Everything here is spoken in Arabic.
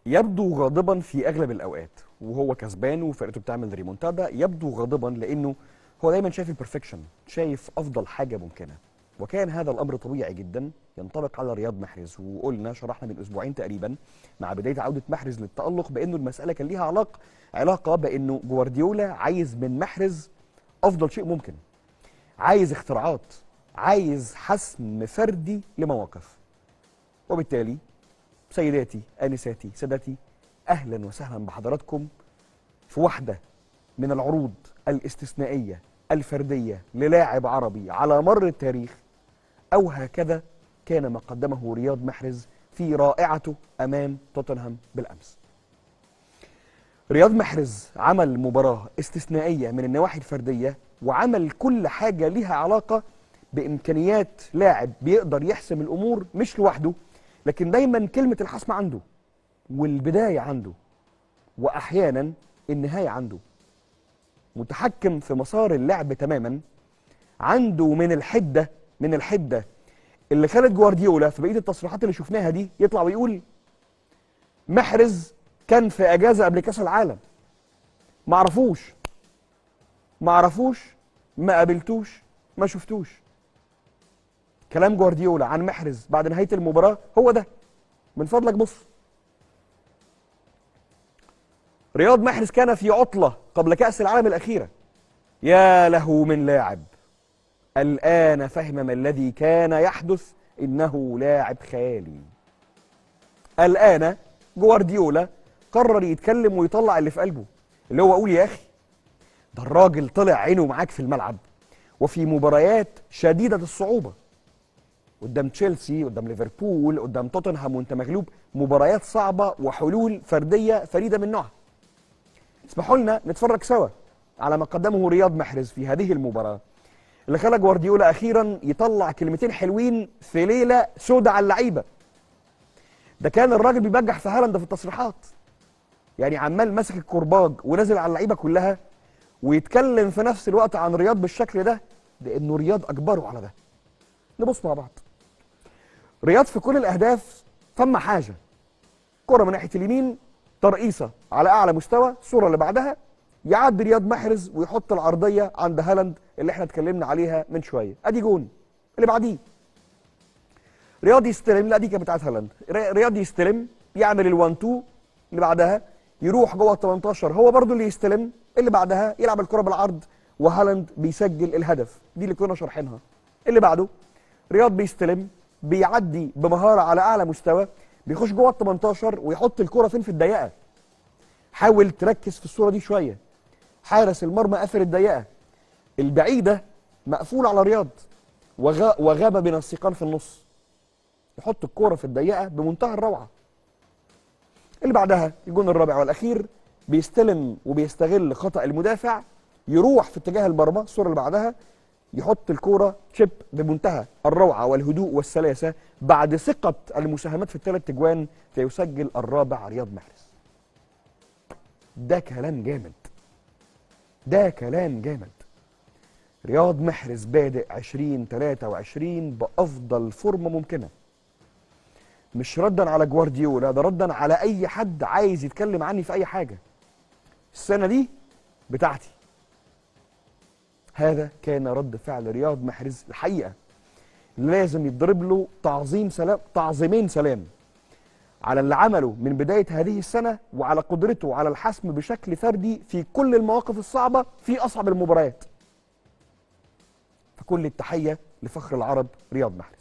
يبدو غاضبا في اغلب الاوقات وهو كسبان وفرقته بتعمل ريمونتادا. يبدو غاضبا لانه هو دايما شايف البرفكشن، شايف افضل حاجه ممكنه، وكان هذا الامر طبيعي جدا ينطبق على رياض محرز. وقلنا شرحنا من اسبوعين تقريبا مع بدايه عوده محرز للتالق بانه المساله كان ليها علاقه بانه جوارديولا عايز من محرز افضل شيء ممكن، عايز اختراعات، عايز حسم فردي لمواقف. وبالتالي سيداتي انساتي سادتي، اهلا وسهلا بحضراتكم في واحده من العروض الاستثنائيه الفرديه للاعب عربي على مر التاريخ، او هكذا كان ما قدمه رياض محرز في رائعته امام توتنهام بالامس. رياض محرز عمل مباراه استثنائيه من النواحي الفرديه، وعمل كل حاجه لها علاقه بامكانيات لاعب بيقدر يحسم الامور مش لوحده، لكن دايما كلمه الحسم عنده، والبدايه عنده، واحيانا النهايه عنده. متحكم في مسار اللعب تماما، عنده من الحده اللي خلت جوارديولا في بقيه التصريحات اللي شفناها دي يطلع ويقول محرز كان في اجازه قبل كاس العالم، ما اعرفوش ما قابلتوش ما شفتوش. كلام جوارديولا عن محرز بعد نهايه المباراه هو ده. من فضلك بص، رياض محرز كان في عطله قبل كاس العالم الاخيره. يا له من لاعب الآن فهم ما الذي كان يحدث، إنه لاعب خيالي. الآن جوارديولا قرر يتكلم ويطلع اللي في قلبه، اللي هو أقول يا أخي ده الراجل طلع عينه معاك في الملعب وفي مباريات شديدة الصعوبة، قدام تشيلسي، قدام ليفربول، قدام توتنهام وانت مغلوب، مباريات صعبة وحلول فردية فريدة من نوعها. اسمحوا لنا نتفرج سوا على ما قدمه رياض محرز في هذه المباراة اللي خلى جوارديولا اخيرا يطلع كلمتين حلوين في ليله سودة على اللعيبه. ده كان الراجل بيبجح في هالاند في التصريحات، يعني عمال ماسك الكرباج ونازل على اللعيبه كلها ويتكلم في نفس الوقت عن رياض بالشكل ده، لانه رياض اجبره على ده. نبص مع بعض. رياض في كل الاهداف ثم حاجه، كره من ناحيه اليمين، ترقيصه على اعلى مستوى، الصوره اللي بعدها يعدي رياض محرز ويحط العرضيه عند هالاند اللي احنا اتكلمنا عليها من شويه، ادي جون. اللي بعديه رياض يستلم، لا دي كانت بتاعت هالاند، رياض يستلم يعمل ال1 2، اللي بعدها يروح جوه ال 18 هو برضو اللي يستلم، اللي بعدها يلعب الكره بالعرض وهالاند بيسجل الهدف. دي اللي كنا شارحينها. اللي بعده رياض بيستلم، بيعدي بمهاره على اعلى مستوى، بيخش جوه ال 18 ويحط الكره فين؟ في الضيقه. حاول تركز في الصوره دي شويه. حارس المرمى قافل الضيقه، البعيده مقفول على رياض وغاب بين السيقان في النص، يحط الكوره في الضيقه بمنتهى الروعه. اللي بعدها الجون الرابع والاخير، بيستلم وبيستغل خطا المدافع، يروح في اتجاه المرمى، الصوره اللي بعدها يحط الكوره تشيب بمنتهى الروعه والهدوء والسلاسه بعد ثقه المساهمات في الثلاث اجوان، فيسجل الرابع رياض محرز. ده كلام جامد، ده كلام جامد. رياض محرز بادئ 2023 بأفضل فورمة ممكنة، مش ردا على جوارديولا، ده ردا على أي حد عايز يتكلم عني في أي حاجة. السنة دي بتاعتي. هذا كان رد فعل رياض محرز الحقيقة، لازم يتضرب له تعظيمين سلام على اللي عمله من بداية هذه السنة، وعلى قدرته على الحسم بشكل فردي في كل المواقف الصعبة في أصعب المباريات. فكل التحية لفخر العرب رياض محرز.